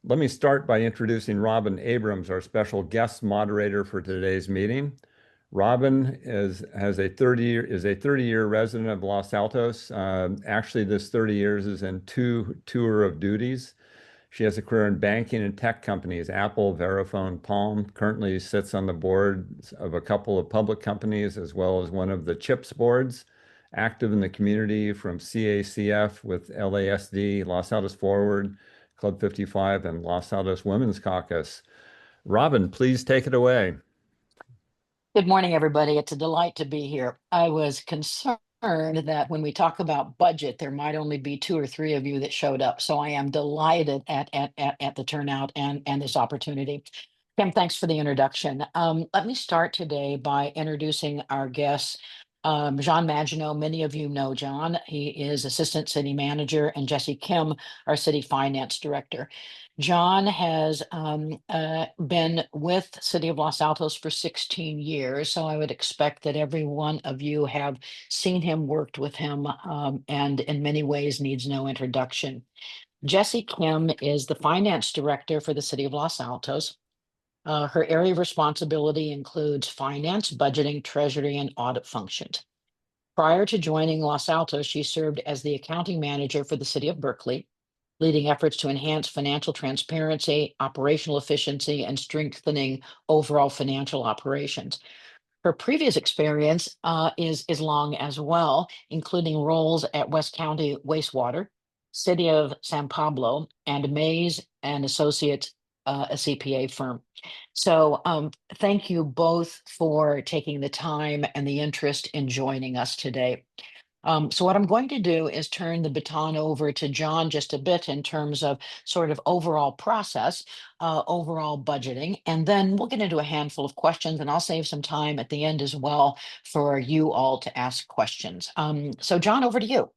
Let me start by introducing Robin Abrams, our special guest moderator for today's meeting. Robin has a 30-year resident of Los Altos. Actually, this 30 years is in two tour of duties. She has a career in banking and tech companies, Apple, Verifone, Palm. Currently sits on the boards of a couple of public companies, as well as one of the CHIPS boards. Active in the community from CACF with LASD, Los Altos Forward, Club 55, and Los Altos Women's Caucus. Robin, please take it away. Good morning, everybody. It's a delight to be here. I was concerned that when we talk about budget, there might only be two or three of you that showed up. So I am delighted at the turnout and this opportunity. Kim, thanks for the introduction. Let me start today by introducing our guests. Jon Maginot, many of you know Jon. He is Assistant City Manager, and Jessie Kim, our City Finance Director. Jon has been with City of Los Altos for 16 years, so I would expect that every one of you have seen him, worked with him, and in many ways needs no introduction. Jessie Kim is the Finance Director for the City of Los Altos. Her area of responsibility includes finance, budgeting, treasury, and audit functions. Prior to joining Los Altos, she served as the accounting manager for the City of Berkeley, leading efforts to enhance financial transparency, operational efficiency, and strengthening overall financial operations. Her previous experience is long as well, including roles at West County Wastewater, City of San Pablo, and Mays and Associates, a CPA firm. So thank you both for taking the time and the interest in joining us today. So what I'm going to do is turn the baton over to Jon just a bit in terms of sort of overall process, overall budgeting, and then we'll get into a handful of questions, and I'll save some time at the end as well for you all to ask questions. So Jon, over to you.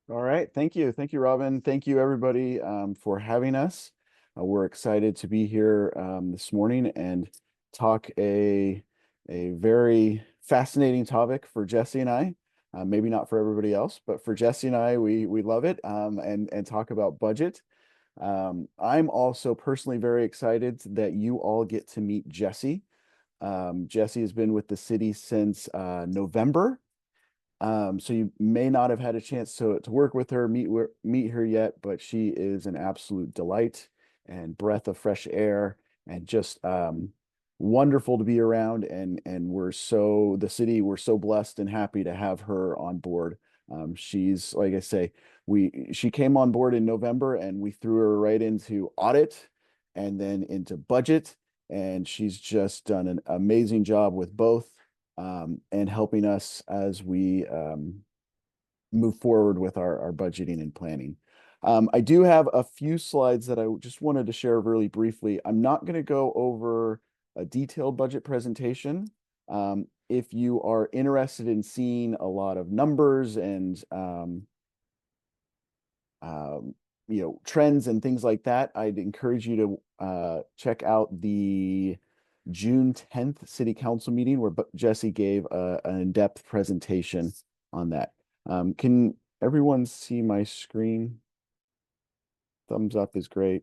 All right. Thank you. Thank you, Robin. Thank you, everybody, for having us. We're excited to be here this morning and talk a very fascinating topic for Jessie and I. Maybe not for everybody else, but for Jessie and I, we love it, and talk about budget. I'm also personally very excited that you all get to meet Jessie. Jessie has been with the city since November. So you may not have had a chance to work with her, meet her yet, but she is an absolute delight and breath of fresh air, and just wonderful to be around. And the city, we're so blessed and happy to have her on board. She's, like I say, she came on board in November, and we threw her right into audit and then into budget, and she's just done an amazing job with both, and helping us as we move forward with our budgeting and planning. I do have a few slides that I just wanted to share really briefly. I'm not going to go over a detailed budget presentation. If you are interested in seeing a lot of numbers and trends and things like that, I'd encourage you to check out the June 10th City Council meeting, where Jessie gave an in-depth presentation on that. Can everyone see my screen? Thumbs up is great.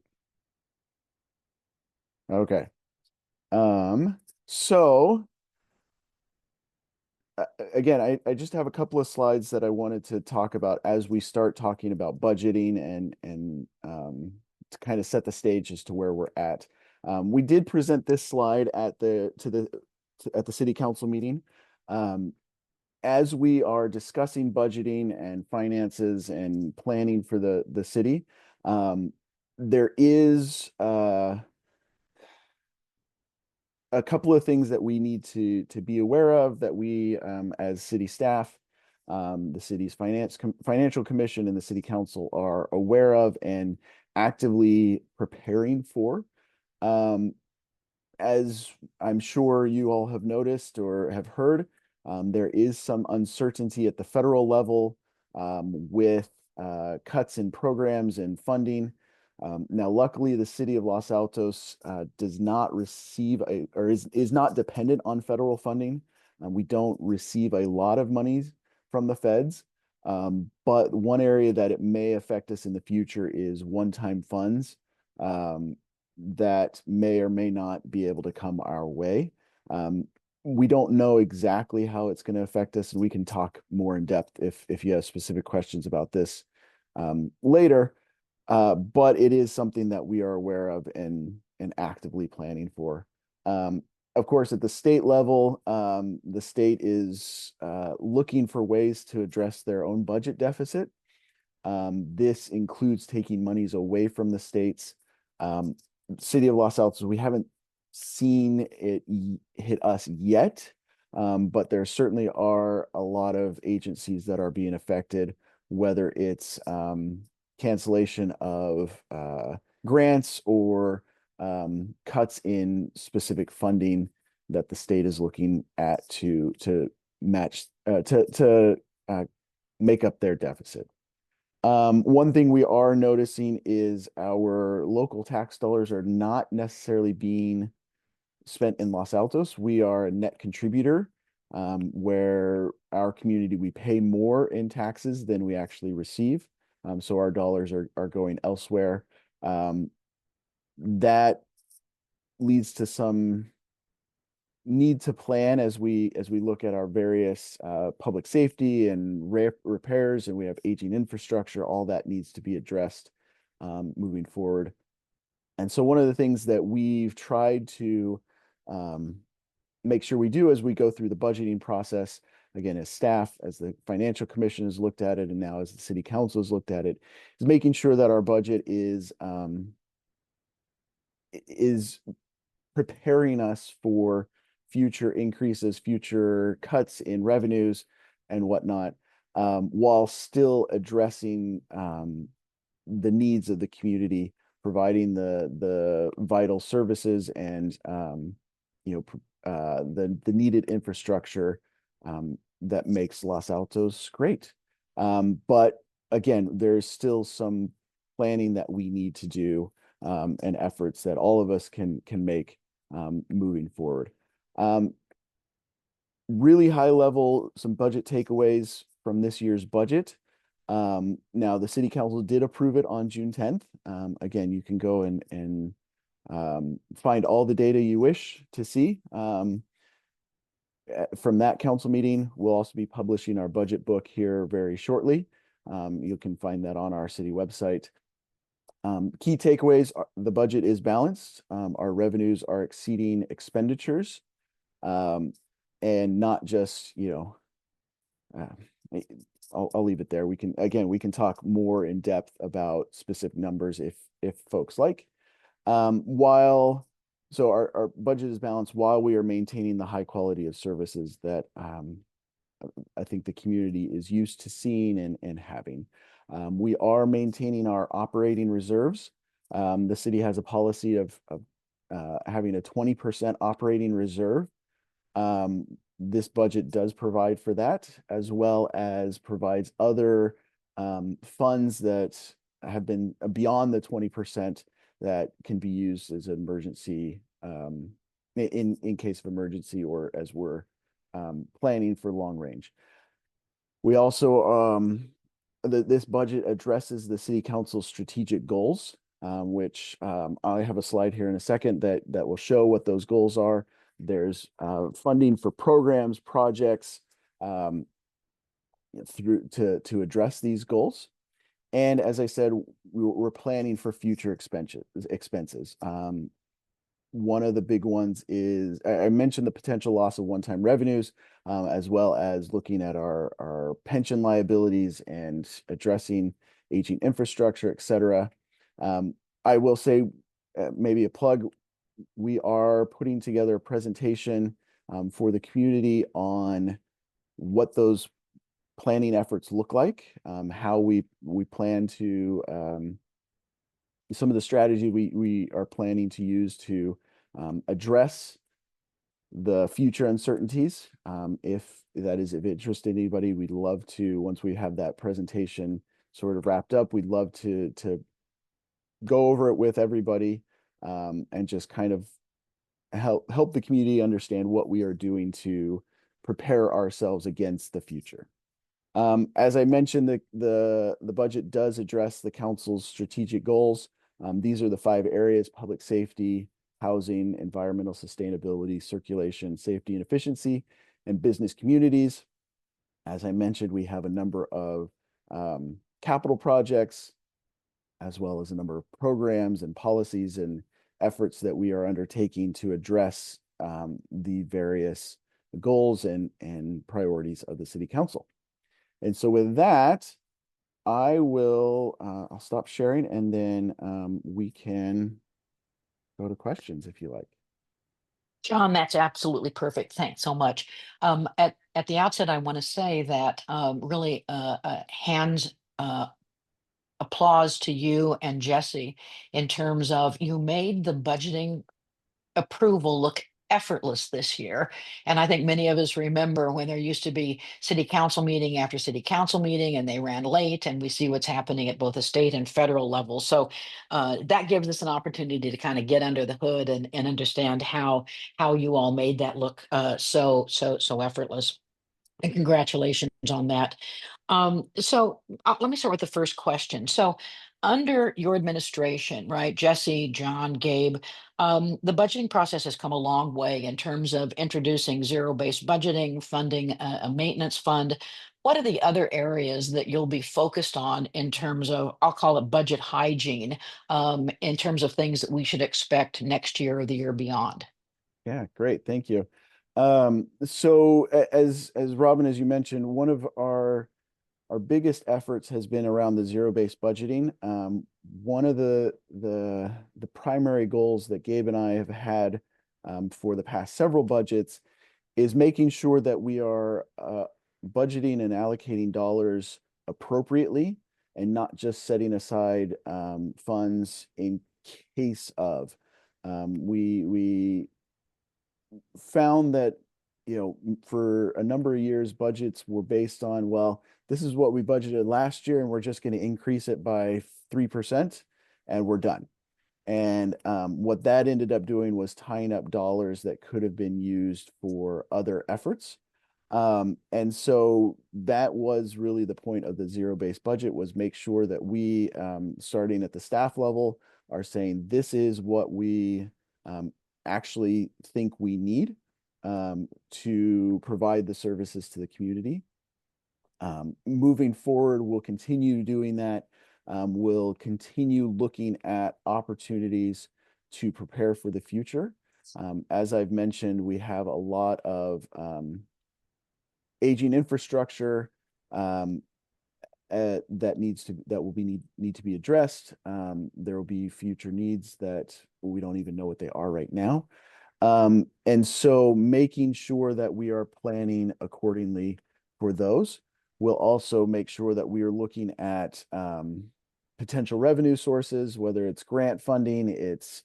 Okay. So again, I just have a couple of slides that I wanted to talk about as we start talking about budgeting and to kind of set the stage as to where we're at. We did present this slide at the city council meeting. As we are discussing budgeting and finances and planning for the city, there is a couple of things that we need to be aware of, that we, as city staff, the city's financial commission and the city council are aware of and actively preparing for. As I'm sure you all have noticed or have heard, there is some uncertainty at the federal level, with cuts in programs and funding. Now, luckily, the city of Los Altos does not receive or is not dependent on federal funding. We don't receive a lot of money from the feds, but one area that it may affect us in the future is one-time funds. that may or may not be able to come our way. We don't know exactly how it's going to affect us, and we can talk more in depth if you have specific questions about this later. But it is something that we are aware of and actively planning for. Of course, at the state level, the state is looking for ways to address their own budget deficit. This includes taking monies away from the states. City of Los Altos, we haven't seen it hit us yet, but there certainly are a lot of agencies that are being affected, whether it's cancellation of grants or cuts in specific funding that the state is looking at to match to make up their deficit. One thing we are noticing is our local tax dollars are not necessarily being spent in Los Altos. We are a net contributor, where our community, we pay more in taxes than we actually receive. So our dollars are going elsewhere. That leads to some need to plan as we look at our various public safety and repairs, and we have aging infrastructure. All that needs to be addressed moving forward. And so one of the things that we've tried to make sure we do as we go through the budgeting process, again, as staff, as the Financial Commission has looked at it, and now as the City Council has looked at it, is making sure that our budget is preparing us for future increases, future cuts in revenues and whatnot, while still addressing the needs of the community, providing the vital services and the needed infrastructure that makes Los Altos great. But again, there's still some planning that we need to do, and efforts that all of us can make moving forward. Really high level, some budget takeaways from this year's budget. Now, the City Council did approve it on June 10th. Again, you can go and find all the data you wish to see. From that council meeting, we'll also be publishing our budget book here very shortly. You can find that on our city website. Key takeaways are the budget is balanced. Our revenues are exceeding expenditures, and not just, I'll leave it there. We can talk more in depth about specific numbers if folks like. So our budget is balanced while we are maintaining the high quality of services that I think the community is used to seeing and having. We are maintaining our operating reserves. The city has a policy of having a 20% operating reserve. This budget does provide for that, as well as provides other funds that have been beyond the 20% that can be used as an emergency, in case of emergency, or as we're planning for long range. We also this budget addresses the City Council's strategic goals, which I have a slide here in a second that will show what those goals are. There's funding for programs, projects to address these goals. And as I said, we're planning for future expenses. One of the big ones is, I mentioned the potential loss of one-time revenues, as well as looking at our pension liabilities and addressing aging infrastructure, et cetera. I will say, maybe a plug, we are putting together a presentation for the community on what those planning efforts look like, how we plan to, some of the strategy we are planning to use to address the future uncertainties. If that is of interest to anybody, we'd love to, once we have that presentation sort of wrapped up, we'd love to go over it with everybody, and just kind of help the community understand what we are doing to prepare ourselves against the future. As I mentioned, the budget does address the council's strategic goals. These are the 5 areas: public safety, housing, environmental sustainability, circulation, safety and efficiency, and business communities. As I mentioned, we have a number of capital projects, as well as a number of programs and policies and efforts that we are undertaking to address the various goals and priorities of the City Council. And so with that, I'll stop sharing, and then we can go to questions if you like. John, that's absolutely perfect. Thanks so much. At the outset, I want to say that really hands applause to you and Jessie in terms of you made the budgeting approval look effortless this year. And I think many of us remember when there used to be city council meeting after city council meeting and they ran late, and we see what's happening at both the state and federal level. So that gives us an opportunity to kind of get under the hood and understand how you all made that look so effortless. And congratulations on that. Let me start with the first question. So under your administration, right, Jessie, John, Gabe, the budgeting process has come a long way in terms of introducing zero-based budgeting, funding a maintenance fund. What are the other areas that you'll be focused on in terms of, I'll call it budget hygiene, in terms of things that we should expect next year or the year beyond? Yeah, great. Thank you. As Robin, as you mentioned, one of our biggest efforts has been around the zero-based budgeting. One of the primary goals that Gabe and I have had for the past several budgets is making sure that we are budgeting and allocating dollars appropriately, and not just setting aside funds in case of. We found that, for a number of years, budgets were based on, well, this is what we budgeted last year, and we're just going to increase it by 3%, and we're done. And what that ended up doing was tying up dollars that could have been used for other efforts. And so that was really the point of the zero-based budget, was make sure that we, starting at the staff level, are saying this is what we actually think we need to provide the services to the community. Moving forward, we'll continue doing that. We'll continue looking at opportunities to prepare for the future. As I've mentioned, we have a lot of aging infrastructure that will need to be addressed. There will be future needs that we don't even know what they are right now. And so making sure that we are planning accordingly for those. We'll also make sure that we are looking at potential revenue sources, whether it's grant funding, it's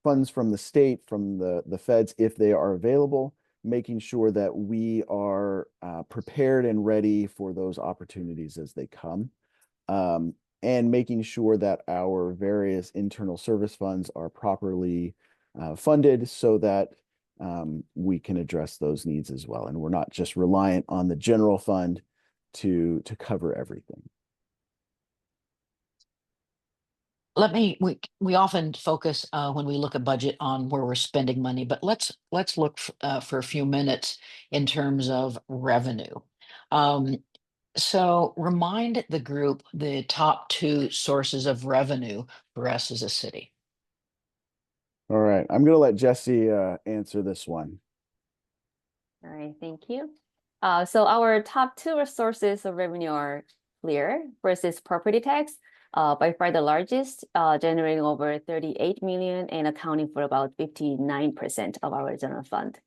funds from the state, from the feds, if they are available, making sure that we are prepared and ready for those opportunities as they come, and making sure that our various internal service funds are properly funded so that we can address those needs as well. And we're not just reliant on the general fund to cover everything. We often focus when we look at budget on where we're spending money, but let's look for a few minutes in terms of revenue. So remind the group the top 2 sources of revenue for us as a city. All right, I'm going to let Jessie answer this one. All right, thank you. So our top 2 sources of revenue are clear. First is property tax, by far the largest, generating over 38 million and accounting for about 59% of our general fund.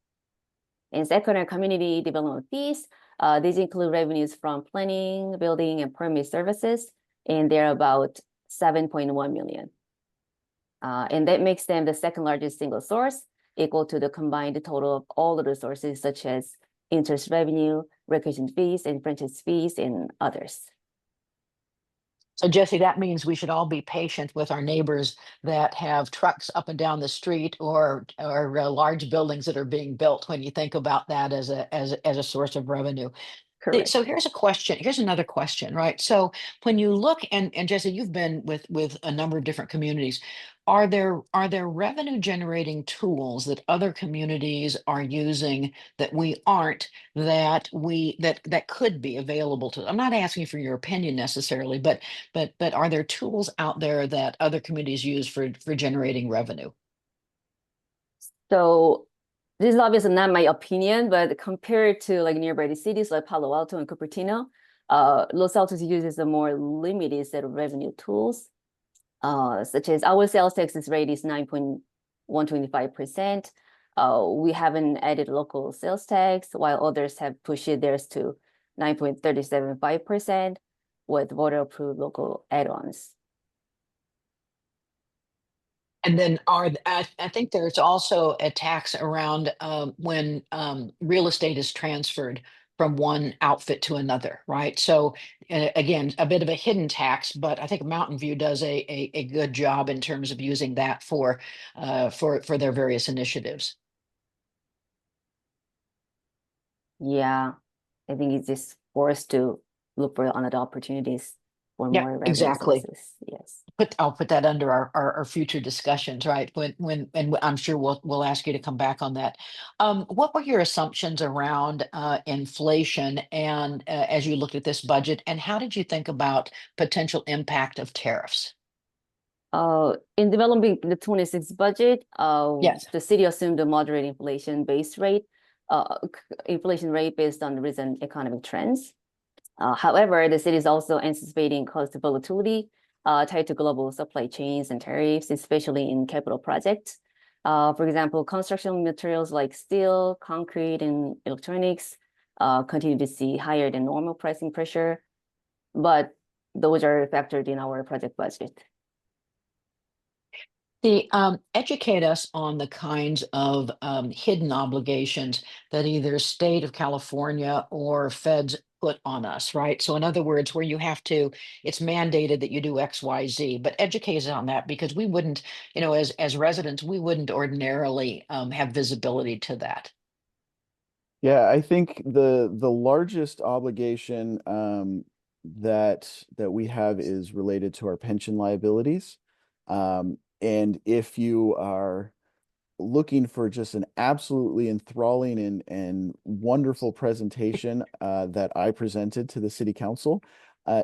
And second are community development fees. These include revenues from planning, building, and permit services, and they're about 7.1 million. And that makes them the second largest single source, equal to the combined total of all the resources such as interest revenue, recreation fees, and franchise fees, and others. So Jessie, that means we should all be patient with our neighbors that have trucks up and down the street, or large buildings that are being built, when you think about that as a source of revenue. Correct. So here's a question. Here's another question, right? So when you look, and Jesse, you've been with a number of different communities. Are there revenue generating tools that other communities are using that we aren't, that could be available to? I'm not asking for your opinion necessarily, but are there tools out there that other communities use for generating revenue? So this is obviously not my opinion, but compared to like nearby the cities like Palo Alto and Cupertino, Los Altos uses a more limited set of revenue tools, such as our sales taxes rate is 9.125%. We haven't added local sales tax, while others have pushed theirs to 9.375% with voter-approved local add-ons. And then I think there's also a tax around when real estate is transferred from one outfit to another, right? So again, a bit of a hidden tax, but I think Mountain View does a good job in terms of using that for their various initiatives. Yeah, I think it's just for us to look for other opportunities for Yeah, more revenue exactly. sources. Yes. I'll put that under our future discussions, right? And I'm sure we'll ask you to come back on that. What were your assumptions around inflation and as you looked at this budget, and how did you think about potential impact of tariffs? In developing the 26 budget, Yes. the city assumed a moderate inflation rate based on the recent economic trends. However, the city is also anticipating cost volatility tied to global supply chains and tariffs, especially in capital projects. For example, construction materials like steel, concrete, and electronics continue to see higher than normal pricing pressure, but those are factored in our project budget. Educate us on the kinds of hidden obligations that either state of California or feds put on us, right? So in other words, where you have to, it's mandated that you do X, Y, Z, but educate us on that because we wouldn't, as residents, we wouldn't ordinarily have visibility to that. Yeah, I think the largest obligation that we have is related to our pension liabilities. And if you are looking for just an absolutely enthralling and wonderful presentation that I presented to the city council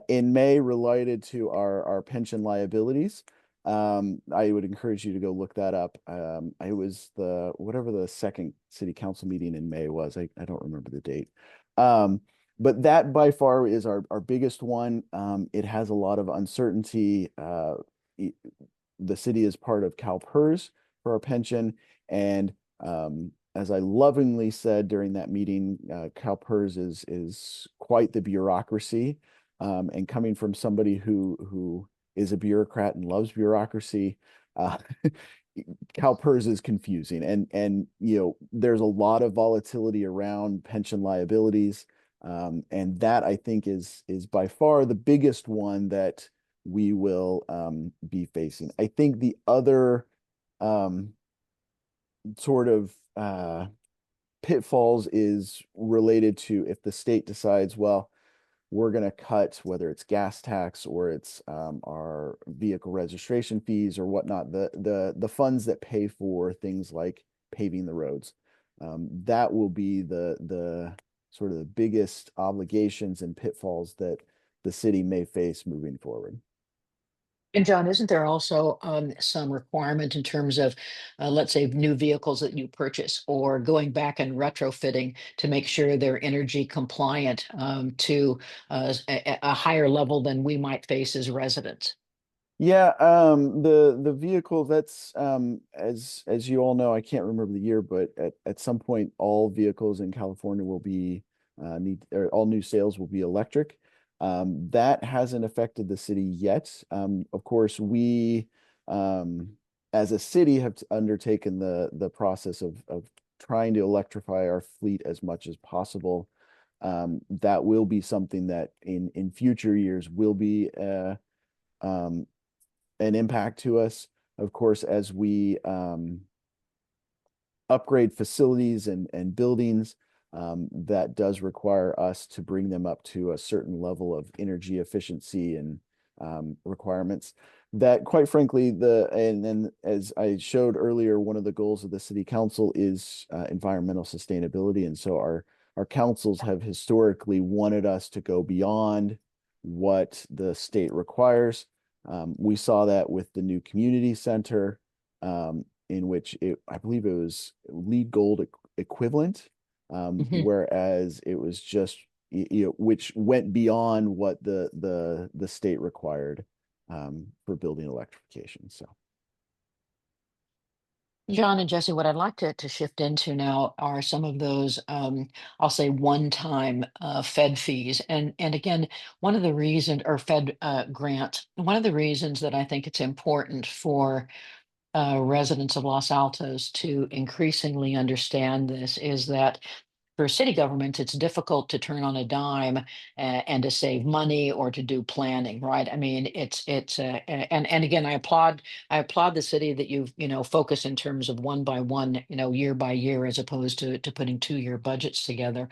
in May related to our pension liabilities. I would encourage you to go look that up. I was whatever the second city council meeting in May was. I don't remember the date. But that by far is our biggest one. It has a lot of uncertainty. The city is part of CalPERS for our pension. And as I lovingly said during that meeting, CalPERS is quite the bureaucracy. And coming from somebody who is a bureaucrat and loves bureaucracy, CalPERS is confusing. And there's a lot of volatility around pension liabilities. And that I think is by far the biggest one that we will be facing. I think the other sort of pitfalls is related to if the state decides, well, we're going to cut whether it's gas tax or it's our vehicle registration fees or whatnot, the funds that pay for things like paving the roads. That will be the sort of the biggest obligations and pitfalls that the city may face moving forward. And John, isn't there also some requirement in terms of, let's say, new vehicles that you purchase or going back and retrofitting to make sure they're energy compliant to a higher level than we might face as residents? Yeah, the vehicle that's as you all know, I can't remember the year, but at some point all vehicles in California will be all new sales will be electric. That hasn't affected the city yet. Of course, we as a city have undertaken the process of trying to electrify our fleet as much as possible. That will be something that in future years will be an impact to us, of course, as we upgrade facilities and buildings. that does require us to bring them up to a certain level of energy efficiency and requirements that, quite frankly, and then as I showed earlier, one of the goals of the city council is environmental sustainability. And so our councils have historically wanted us to go beyond what the state requires. We saw that with the new community center, in which I believe it was LEED Gold equivalent, whereas it was just, which went beyond what the state required for building electrification. So, John and Jesse, what I'd like to shift into now are some of those, I'll say, one-time Fed fees. And again, one of the reasons, or Fed grant, one of the reasons that I think it's important for residents of Los Altos to increasingly understand this is that for city governments, it's difficult to turn on a dime and to save money or to do planning, right? I mean, and again, I applaud the city that you've focused in terms of one by one, year by year, as opposed to putting 2-year budgets together.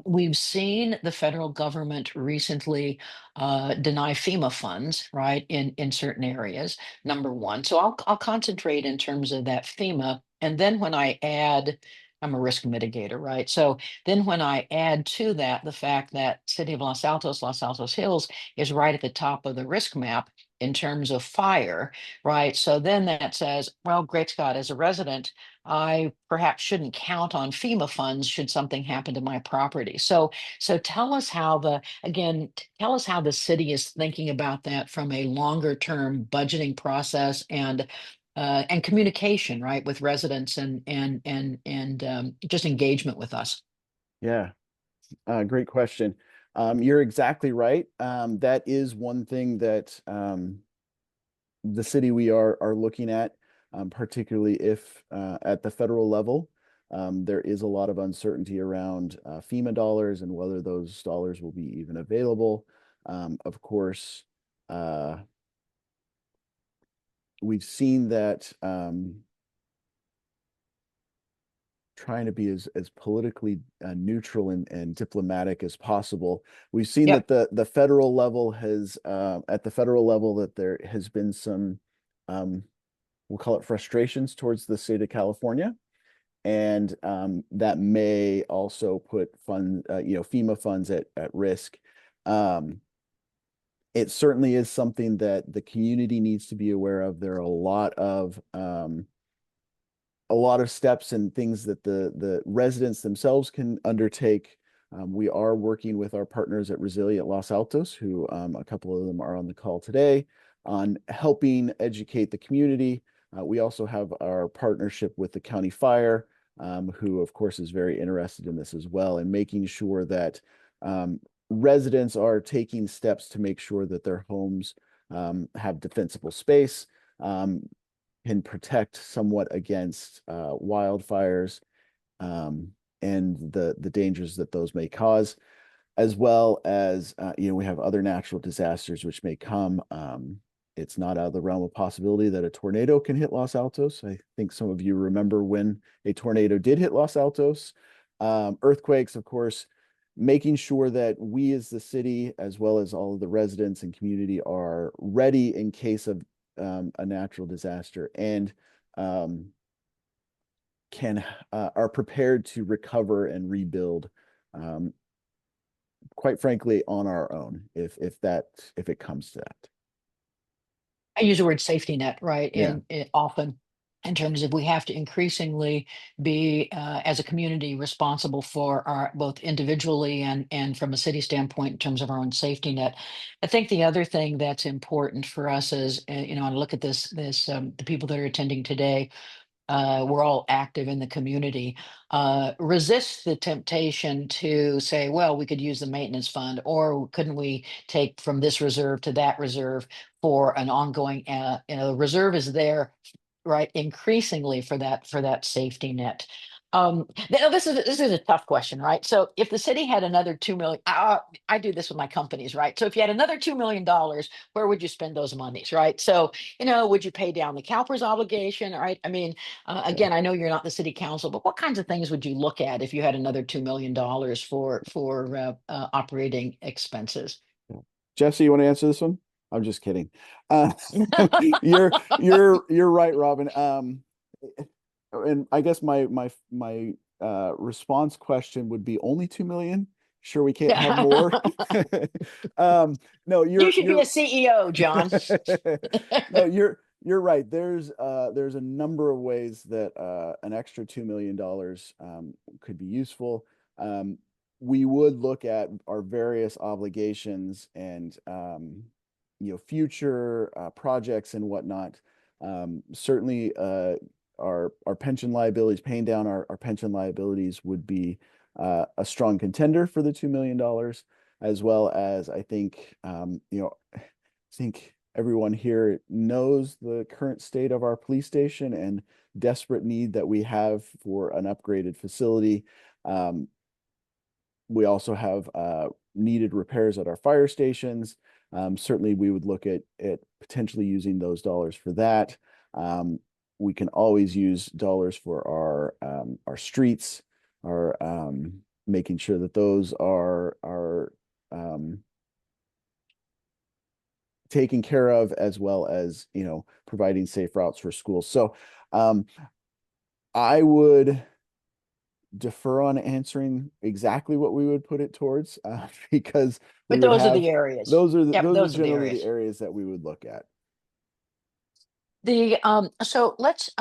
We've seen the federal government recently deny FEMA funds, right, in certain areas. Number one, so I'll concentrate in terms of that FEMA, and then when I add, I'm a risk mitigator, right? So then when I add to that the fact that City of Los Altos, Los Altos Hills is right at the top of the risk map in terms of fire, right? So then that says, well, great Scott, as a resident, I perhaps shouldn't count on FEMA funds should something happen to my property. So tell us tell us how the city is thinking about that from a longer term budgeting process and communication, right, with residents and just engagement with us. yeah, great question. You're exactly right. That is one thing that the city we are looking at, particularly if at the federal level, there is a lot of uncertainty around FEMA dollars and whether those dollars will be even available. Of course, we've seen that trying to be as politically neutral and diplomatic as possible. We've seen Yep. that the federal level has at the federal level that there has been some we'll call it frustrations towards the state of California, and that may also put FEMA funds at risk. It certainly is something that the community needs to be aware of. There are a lot of steps and things that the residents themselves can undertake. We are working with our partners at Resilient Los Altos, who a couple of them are on the call today, on helping educate the community. We also have our partnership with the County Fire, who of course is very interested in this as well, and making sure that residents are taking steps to make sure that their homes have defensible space, can protect somewhat against wildfires and the dangers that those may cause, as well as we have other natural disasters which may come. It's not out of the realm of possibility that a tornado can hit Los Altos. I think some of you remember when a tornado did hit Los Altos. Earthquakes, of course, making sure that we as the city, as well as all of the residents and community, are ready in case of a natural disaster and are prepared to recover and rebuild, quite frankly, on our own if it comes to that. I use the word safety net, right? Yeah. And often in terms of we have to increasingly be as a community responsible for our both individually and from a city standpoint in terms of our own safety net. I think the other thing that's important for us is, I look at the people that are attending today. We're all active in the community. Resist the temptation to say, well, we could use the maintenance fund, or couldn't we take from this reserve to that reserve for an ongoing, the reserve is there, right, increasingly for that safety net. This is a tough question, right? So if the city had another 2 million, I do this with my companies, right? So if you had another $2 million, where would you spend those monies, right? So, would you pay down the CalPERS obligation, right? I mean, again, I know you're not the city council, but what kinds of things would you look at if you had another $2 million for operating expenses? Jesse, you want to answer this one? I'm just kidding. You're right, Robin. And I guess my response question would be only 2 million. Sure, we can't have more. No, You should be a CEO, John. no, you're right. There's a number of ways that an extra $2 million could be useful. We would look at our various obligations and future projects and whatnot. Certainly, our pension liabilities, paying down our pension liabilities would be a strong contender for the $2 million, as well as I think everyone here knows the current state of our police station and desperate need that we have for an upgraded facility. We also have needed repairs at our fire stations. Certainly, we would look at potentially using those dollars for that. We can always use dollars for our streets, our making sure that those are taken care of, as well as providing safe routes for schools. So I would defer on answering exactly what we would put it towards because But those are the areas. those are Yep, those those are are the generally areas. the areas that we would look at. So let's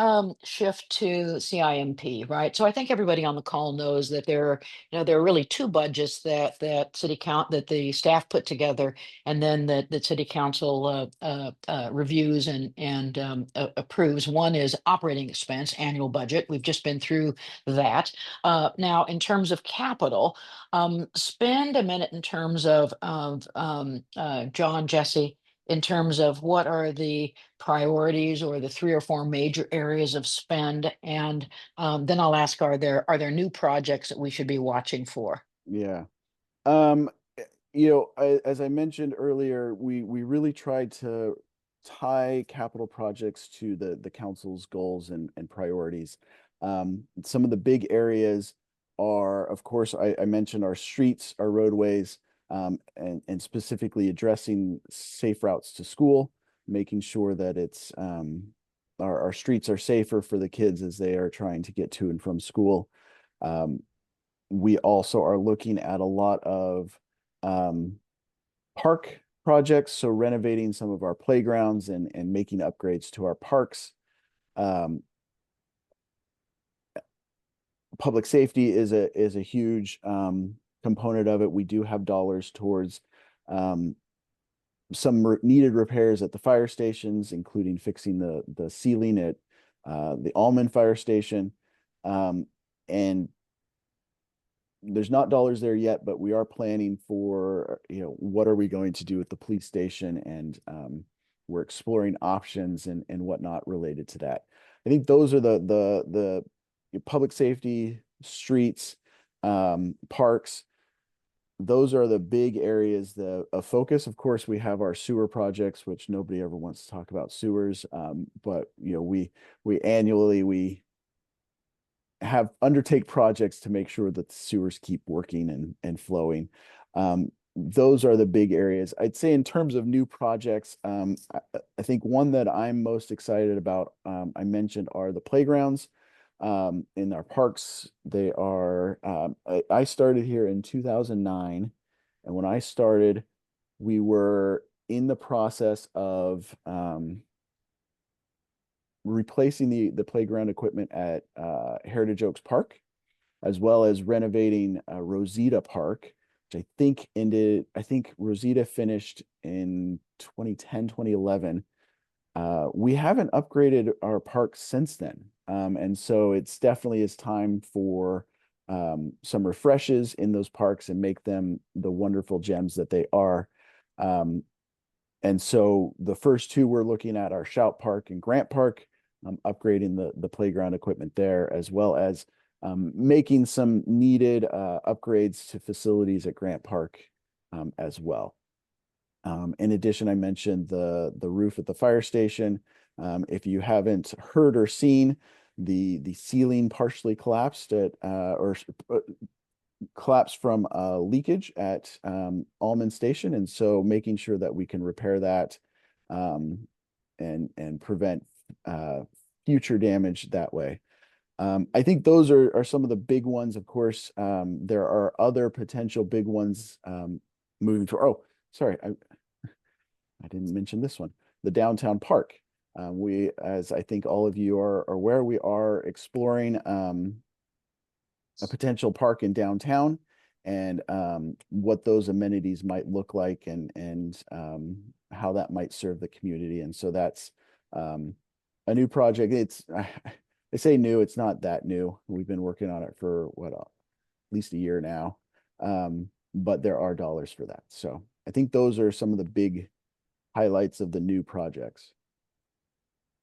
shift to CIMP, right? So I think everybody on the call knows that there are really two budgets that that the staff put together, and then that city council reviews and approves. One is operating expense annual budget. We've just been through that. Now, in terms of capital, spend a minute in terms of John, Jesse, in terms of what are the priorities or the 3 or 4 major areas of spend, and then I'll ask, are there new projects that we should be watching for? Yeah. As I mentioned earlier, we really tried to tie capital projects to the council's goals and priorities. Some of the big areas are, of course, I mentioned our streets, our roadways, and specifically addressing safe routes to school, making sure that it's our streets are safer for the kids as they are trying to get to and from school. We also are looking at a lot of park projects, so renovating some of our playgrounds and making upgrades to our parks. Public safety is a huge component of it. We do have dollars towards some needed repairs at the fire stations, including fixing the ceiling at the Almond Fire Station. And there's not dollars there yet, but we are planning for, what are we going to do with the police station? And we're exploring options and whatnot related to that. I think those are the public safety, streets, parks. Those are the big areas of focus. Of course, we have our sewer projects, which nobody ever wants to talk about sewers. But we annually have undertake projects to make sure that the sewers keep working and flowing. Those are the big areas. I'd say in terms of new projects, I think one that I'm most excited about, I mentioned, are the playgrounds in our parks. They are, I started here in 2009. And when I started, we were in the process of replacing the playground equipment at Heritage Oaks Park, as well as renovating Rosita Park, which I think Rosita finished in 2010, 2011. We haven't upgraded our parks since then. And so it's definitely is time for some refreshes in those parks and make them the wonderful gems that they are. And so the first two we're looking at are Shout Park and Grant Park, upgrading the playground equipment there, as well as making some needed upgrades to facilities at Grant Park as well. In addition, I mentioned the roof at the fire station. If you haven't heard or seen, the ceiling partially collapsed at collapsed from leakage at Allman Station, and so making sure that we can repair that and prevent future damage that way. I think those are some of the big ones. Of course, there are other potential big ones moving forward. Oh, sorry, I didn't mention this one, the downtown park. We, as I think all of you are aware, we are exploring a potential park in downtown and what those amenities might look like and how that might serve the community. And so that's a new project. It's I say new, it's not that new. We've been working on it for what, at least a year now. But there are dollars for that. So I think those are some of the big highlights of the new projects.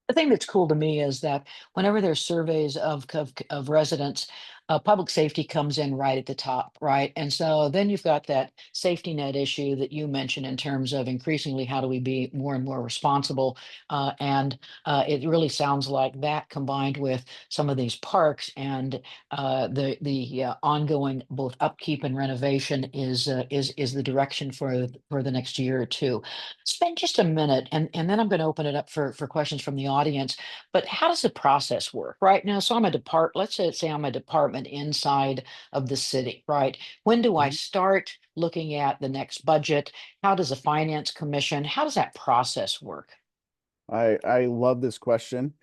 The thing that's cool to me is that whenever there's surveys of residents, public safety comes in right at the top, right? And so then you've got that safety net issue that you mentioned in terms of increasingly how do we be more and more responsible? And it really sounds like that combined with some of these parks and the ongoing both upkeep and renovation is the direction for the next year or two. Spend just a minute, and then I'm going to open it up for questions from the audience. But how does the process work right now? So I'm a let's say I'm a department inside of the city, right? When do I start looking at the next budget? How does the finance commission, how does that process work? I love this question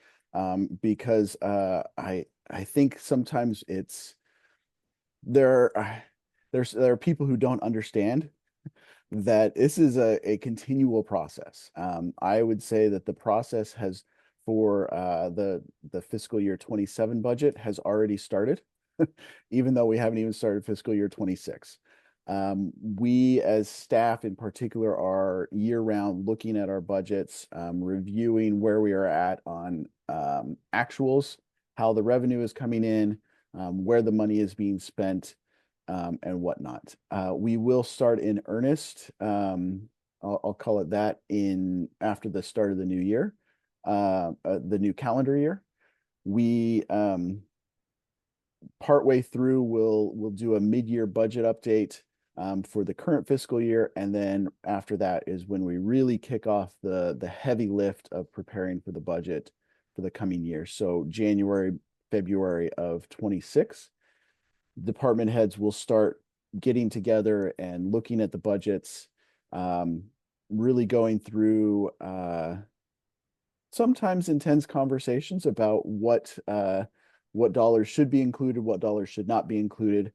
because I think sometimes there are people who don't understand that this is a continual process. I would say that the process has for the fiscal year 27 budget has already started, even though we haven't even started fiscal year 26. We as staff in particular are year-round looking at our budgets, reviewing where we are at on actuals, how the revenue is coming in, where the money is being spent, and whatnot. We will start in earnest. I'll call it that after the start of the new year, the new calendar year. We partway through we'll do a mid-year budget update for the current fiscal year, and then after that is when we really kick off the heavy lift of preparing for the budget for the coming year. So January, February of 26. Department heads will start getting together and looking at the budgets, really going through sometimes intense conversations about what dollars should be included, what dollars should not be included.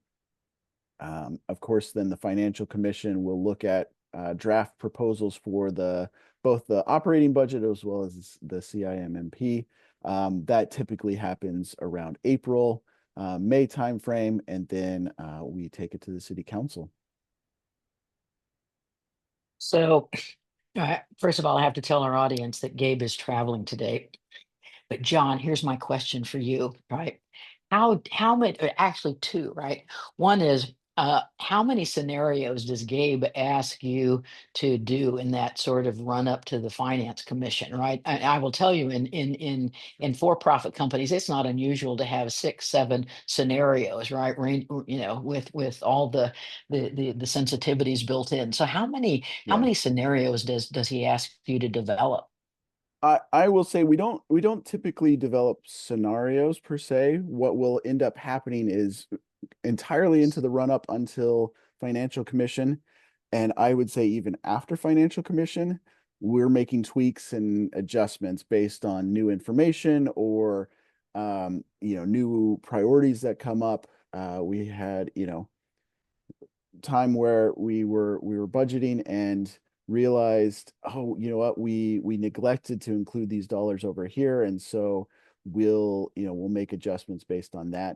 Of course, then the Financial Commission will look at draft proposals for both the operating budget as well as the CIMMP. That typically happens around April. May timeframe, and then we take it to the city council. So, first of all, I have to tell our audience that Gabe is traveling today. But John, here's my question for you, right? How many, actually two, right? One is how many scenarios does Gabe ask you to do in that sort of run up to the finance commission, right? I will tell you in for-profit companies, it's not unusual to have 6, 7 scenarios, right? With all the sensitivities built in. So how many scenarios does he ask you to develop? I will say we don't typically develop scenarios per se. What will end up happening is entirely into the run up until Financial Commission, and I would say even after Financial Commission, we're making tweaks and adjustments based on new information or new priorities that come up. We had time where we were budgeting and realized, oh, you know what, we neglected to include these dollars over here, and so we'll make adjustments based on that.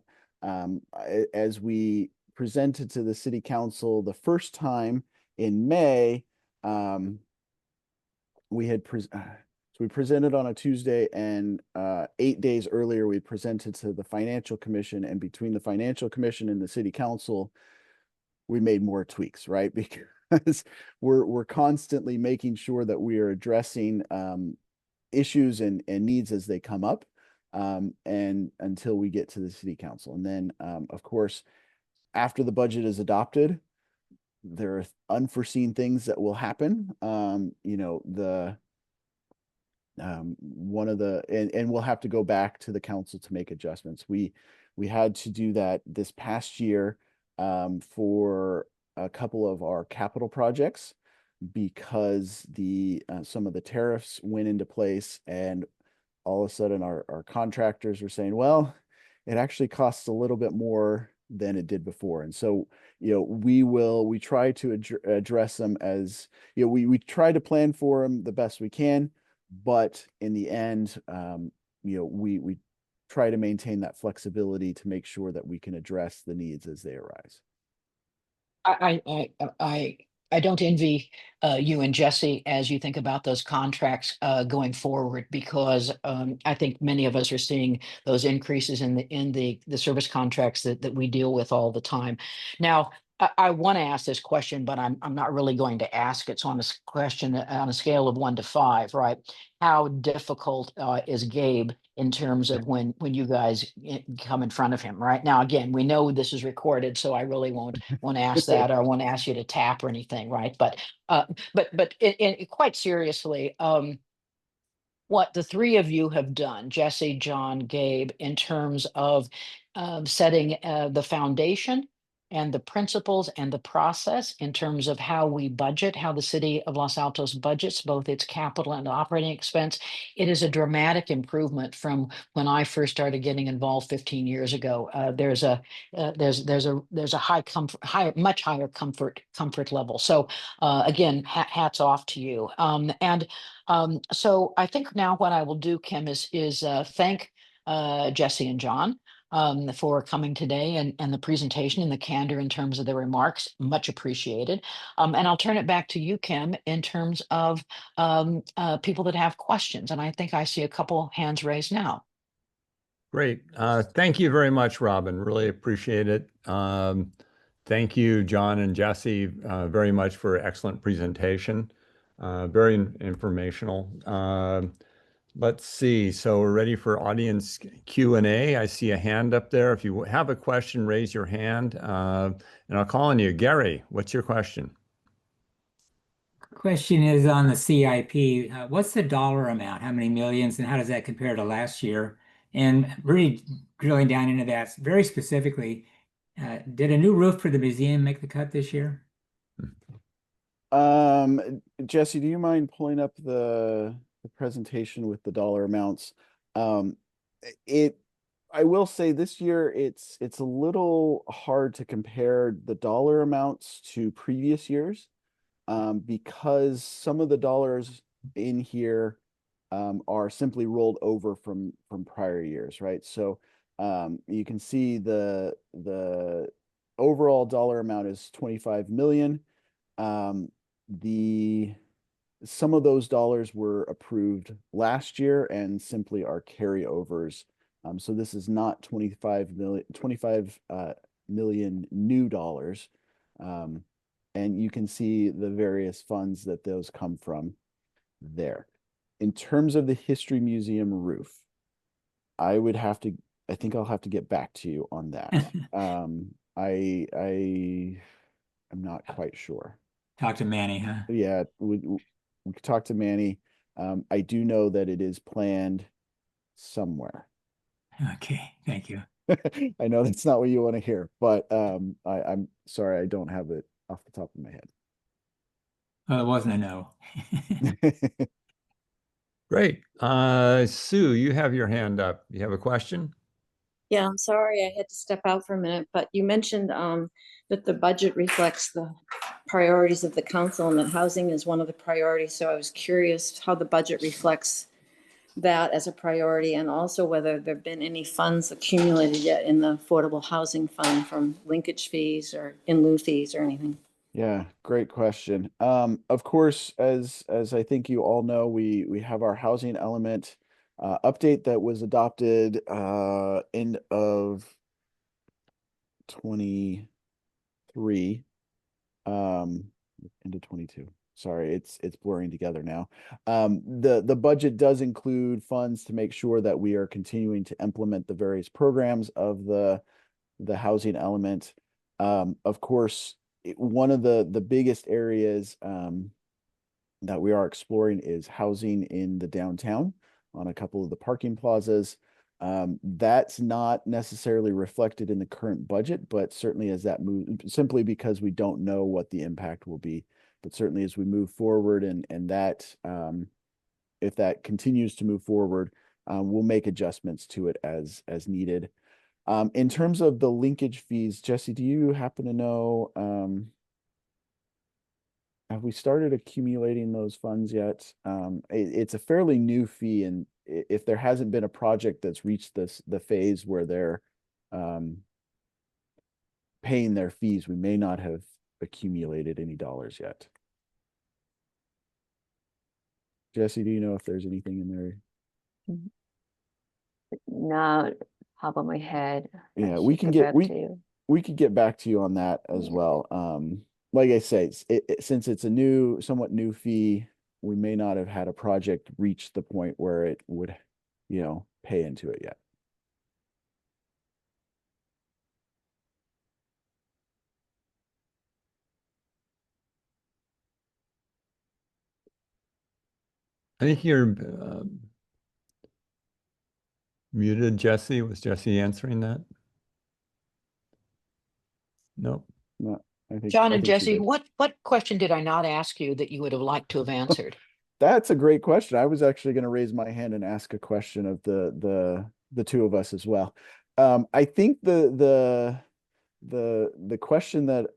As we presented to the city council the first time in May, we we presented on a Tuesday, and 8 days earlier, we presented to the Financial Commission, and between the Financial Commission and the City Council, we made more tweaks, right? Because we're constantly making sure that we are addressing issues and needs as they come up, and until we get to the City Council. And then, of course, after the budget is adopted, there are unforeseen things that will happen. You know, one of the, and we'll have to go back to the council to make adjustments. We had to do that this past year for a couple of our capital projects, because some of the tariffs went into place, and all of a sudden our contractors were saying, well, it actually costs a little bit more than it did before. And so, you know, we try to address them as, you know, we try to plan for them the best we can, but in the end, you know, we try to maintain that flexibility to make sure that we can address the needs as they arise. I don't envy you and Jessie as you think about those contracts going forward, because I think many of us are seeing those increases in the service contracts that we deal with all the time. Now, I want to ask this question, but I'm not really going to ask it. So on this question on a scale of 1 to 5, right? How difficult is Gabe in terms of when you guys come in front of him? Right now, again, we know this is recorded, so I really won't want to ask that, or want to ask you to tap or anything, right? But quite seriously, what the three of you have done, Jessie, John, Gabe, in terms of setting the foundation and the principles and the process in terms of how we budget, how the city of Los Altos budgets, both its capital and operating expense. It is a dramatic improvement from when I first started getting involved 15 years ago. There's a much higher comfort level. So again, hats off to you. So I think now what I will do, Kim, is thank Jessie and John for coming today, and the presentation and the candor in terms of the remarks. Much appreciated. And I'll turn it back to you, Kim, in terms of people that have questions. And I think I see a couple hands raised now. Great. Thank you very much, Robin. Really appreciate it. Thank you, John and Jessie, very much for excellent presentation. Very informational. Let's see. So we're ready for audience Q&A. I see a hand up there. If you have a question, raise your hand, and I'll call on you. Gary, what's your question? Question is on the CIP. What's the dollar amount? How many millions, and how does that compare to last year? And really drilling down into that very specifically, did a new roof for the museum make the cut this year? Jessie, do you mind pulling up the presentation with the dollar amounts? I will say this year it's a little hard to compare the dollar amounts to previous years, because some of the dollars in here are simply rolled over from prior years, right? So you can see the overall dollar amount is 25 million. Some of those dollars were approved last year and simply are carryovers. So this is not 25 million new dollars. And you can see the various funds that those come from there. In terms of the History Museum roof, I think I'll have to get back to you on that. I'm not quite sure. Talk to Manny, huh? Yeah, we could talk to Manny. I do know that it is planned somewhere. Okay, thank you. I know that's not what you want to hear, but I'm sorry, I don't have it off the top of my head. Well, it wasn't a no. Great. Sue, you have your hand up. You have a question? Yeah, I'm sorry I had to step out for a minute, but you mentioned that the budget reflects the priorities of the council and that housing is one of the priorities. So I was curious how the budget reflects that as a priority, and also whether there have been any funds accumulated yet in the Affordable Housing Fund from linkage fees or in lieu fees or anything. Yeah, great question. Of course, as I think you all know, we have our housing element update that was adopted end of 23, into 22. Sorry, it's blurring together now. The budget does include funds to make sure that we are continuing to implement the various programs of the housing element. Of course, one of the biggest areas that we are exploring is housing in the downtown on a couple of the parking plazas. That's not necessarily reflected in the current budget, but certainly as that move, simply because we don't know what the impact will be. But certainly as we move forward and that if that continues to move forward, we'll make adjustments to it as needed. In terms of the linkage fees, Jessie, do you happen to know, have we started accumulating those funds yet? It's a fairly new fee, and if there hasn't been a project that's reached the phase where they're paying their fees, we may not have accumulated any dollars yet. Jessie, do you know if there's anything in there? Not top of my head. I Yeah, we should can get get back to you. we could get back to you on that as Yeah. well. Like I say, since it's a somewhat new fee, we may not have had a project reach the point where it would, pay into it yet. I think you're muted, Jesse. Was Jesse answering that? Nope. No, John I and think she Jesse, did. what question did I not ask you that you would have liked to have answered? That's a great question. I was actually going to raise my hand and ask a question of the two of us as well. I think the question that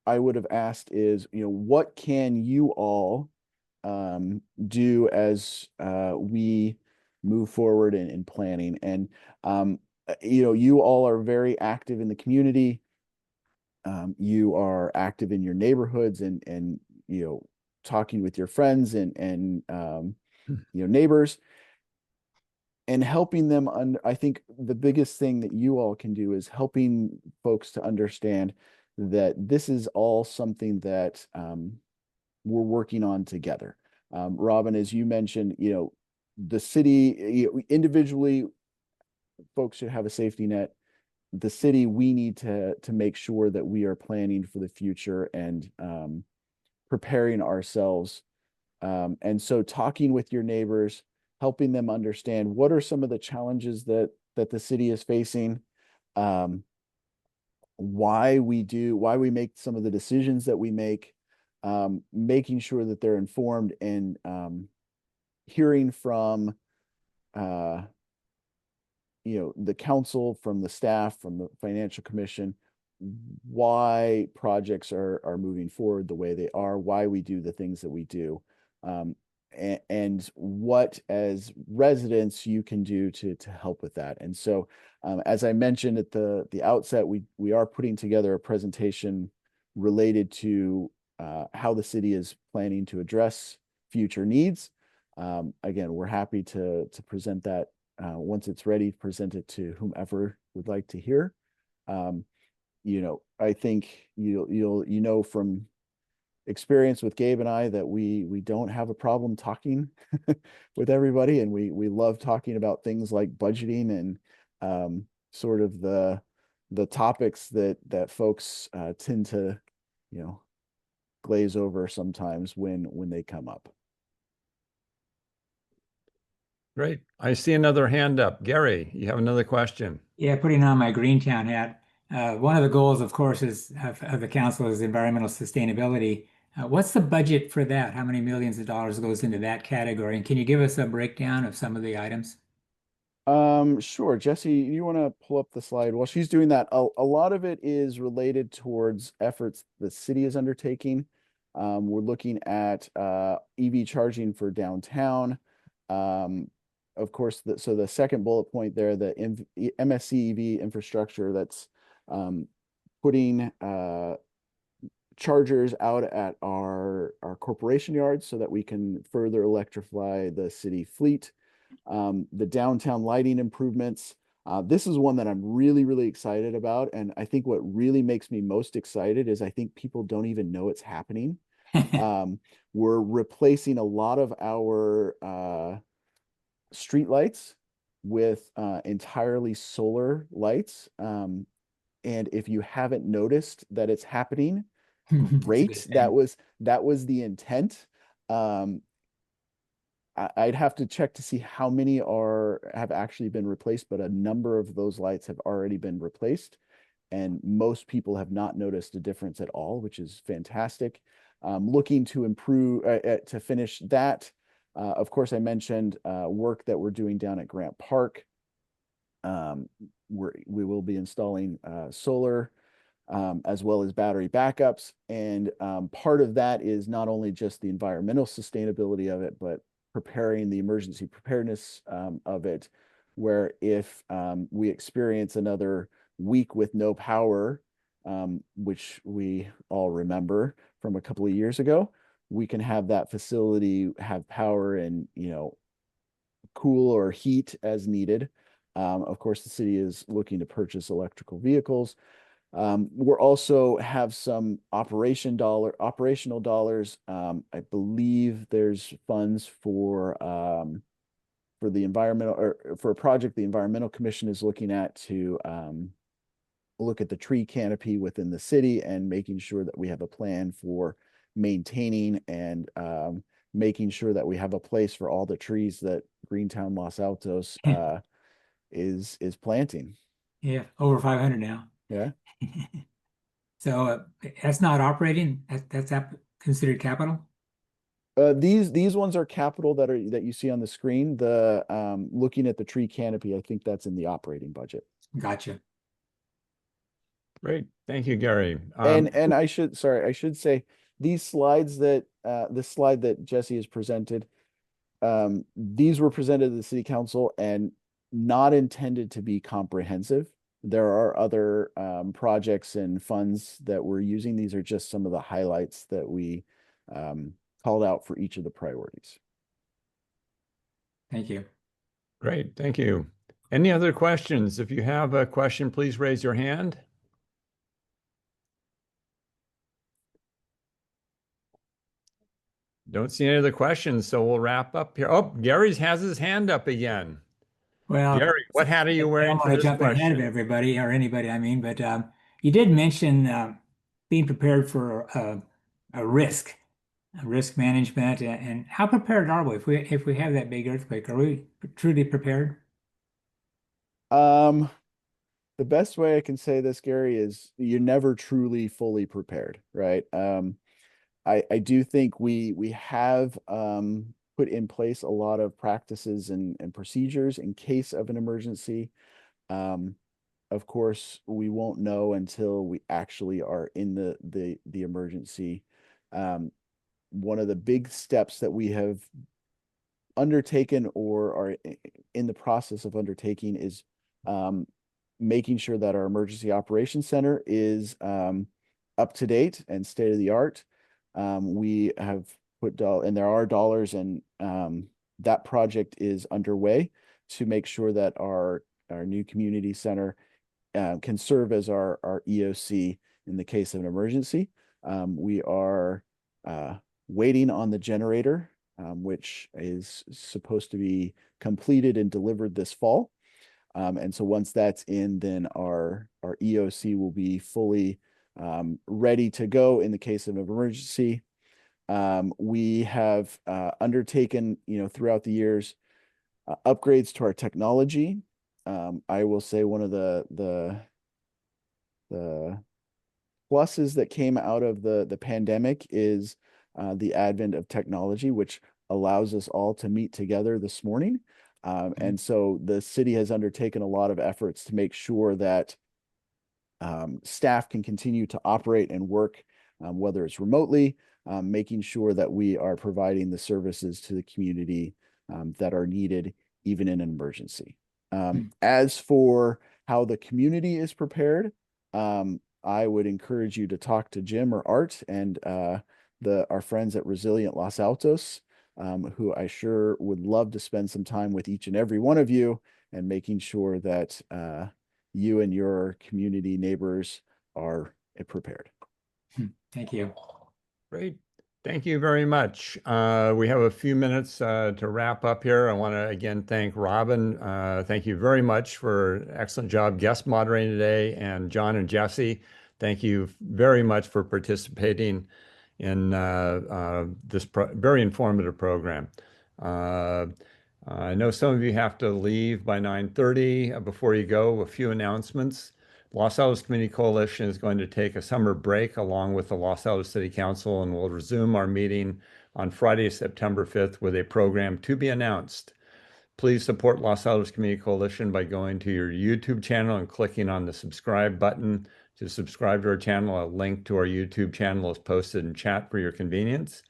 I would have asked is, what can you all do as we move forward in planning? And you all are very active in the community. You are active in your neighborhoods and talking with your friends and neighbors and helping them. I think the biggest thing that you all can do is helping folks to understand that this is all something that we're working on together. Robin, as you mentioned, the city, individually, folks should have a safety net. The city, we need to make sure that we are planning for the future and preparing ourselves. And so talking with your neighbors, helping them understand what are some of the challenges that the city is facing, why we make some of the decisions that we make, making sure that they're informed and hearing from the council, from the staff, from the financial commission, why projects are moving forward the way they are, why we do the things that we do, and what as residents you can do to help with that. And so as I mentioned at the outset, we are putting together a presentation related to how the city is planning to address future needs. Again, we're happy to present that once it's ready, present it to whomever would like to hear. I think you'll from experience with Gabe and I that we don't have a problem talking with everybody, and we love talking about things like budgeting and sort of the topics that folks tend to glaze over sometimes when they come up. Great. I see another hand up. Gary, you have another question. Yeah, putting on my Greentown hat. One of the goals, of course, of the council is environmental sustainability. What's the budget for that? How many millions of dollars goes into that category? And can you give us a breakdown of some of the items? Sure. Jesse, you want to pull up the slide? While she's doing that, a lot of it is related towards efforts the city is undertaking. We're looking at EV charging for downtown. Of course, so the second bullet point there, the MSC EV infrastructure, that's putting chargers out at our corporation yards so that we can further electrify the city fleet. The downtown lighting improvements. This is one that I'm really, really excited about. And I think what really makes me most excited is I think people don't even know it's happening. We're replacing a lot of our street lights with entirely solar lights. And if you haven't noticed that it's happening, That's a good great. thing. That was the intent. I'd have to check to see how many have actually been replaced, but a number of those lights have already been replaced, and most people have not noticed a difference at all, which is fantastic. Looking to improve to finish that. Of course, I mentioned work that we're doing down at Grant Park. We will be installing solar as well as battery backups. And part of that is not only just the environmental sustainability of it, but preparing the emergency preparedness of it, where if we experience another week with no power, which we all remember from a couple of years ago, we can have that facility have power and, cool or heat as needed. Of course, the city is looking to purchase electrical vehicles. We're also have some operational dollars. I believe there's funds for the environmental, or for a project the Environmental Commission is looking at to look at the tree canopy within the city and making sure that we have a plan for maintaining and making sure that we have a place for all the trees that Greentown Los Altos is planting. Yeah, over 500 now. Yeah. So that's not operating. That's considered capital. These ones are capital that you see on the screen. The looking at the tree canopy, I think that's in the operating budget. Gotcha. Great. Thank you, Gary. And I should say these slides that this slide that Jessie has presented, these were presented to the city council and not intended to be comprehensive. There are other projects and funds that we're using. These are just some of the highlights that we called out for each of the priorities. Thank you. Great. Thank you. Any other questions? If you have a question, please raise your hand. Don't see any other questions, so we'll wrap up here. Oh, Gary has his hand up again. Well, Gary, what hat are you I wearing don't for want to this jump ahead of question? everybody or anybody, I mean, but you did mention being prepared for a risk management, and how prepared are we if we have that big earthquake? Are we truly prepared? The best way I can say this, Gary, is you're never truly fully prepared, right? I do think we have put in place a lot of practices and procedures in case of an emergency. Of course, we won't know until we actually are in the emergency. One of the big steps that we have undertaken or are in the process of undertaking is making sure that our emergency operations center is up to date and state of the art. We have put and there are dollars, and that project is underway to make sure that our new community center can serve as our EOC in the case of an emergency. We are waiting on the generator, which is supposed to be completed and delivered this fall. And so once that's in, then our EOC will be fully ready to go in the case of an emergency. We have undertaken, throughout the years, upgrades to our technology. I will say one of the pluses that came out of the pandemic is the advent of technology, which allows us all to meet together this morning. And so the city has undertaken a lot of efforts to make sure that staff can continue to operate and work, whether it's remotely, making sure that we are providing the services to the community that are needed, even in an emergency. As for how the community is prepared, I would encourage you to talk to Jim or Art and our friends at Resilient Los Altos, who I sure would love to spend some time with each and every one of you and making sure that you and your community neighbors are prepared. Thank you. Great. Thank you very much. We have a few minutes to wrap up here. I want to again thank Robin. Thank you very much for an excellent job guest moderating today. And Jon and Jessie, thank you very much for participating in this very informative program. I know some of you have to leave by 9:30. Before you go, a few announcements. Los Altos Community Coalition is going to take a summer break along with the Los Altos City Council, and we'll resume our meeting on Friday, September 5th with a program to be announced. Please support Los Altos Community Coalition by going to your YouTube channel and clicking on the subscribe button to subscribe to our channel. A link to our YouTube channel is posted in chat for your convenience.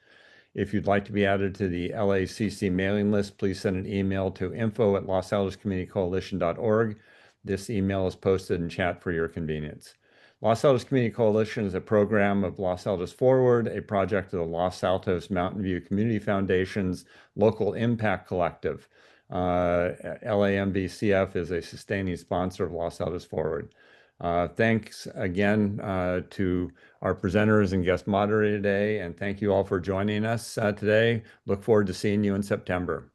If you'd like to be added to the LACC mailing list, please send an email to info@losaltoscommunitycoalition.org. This email is posted in chat for your convenience. Los Altos Community Coalition is a program of Los Altos Forward, a project of the Los Altos Mountain View Community Foundation's Local Impact Collective. LAMVCF is a sustaining sponsor of Los Altos Forward. Thanks again to our presenters and guest moderator today, and thank you all for joining us today. Look forward to seeing you in September.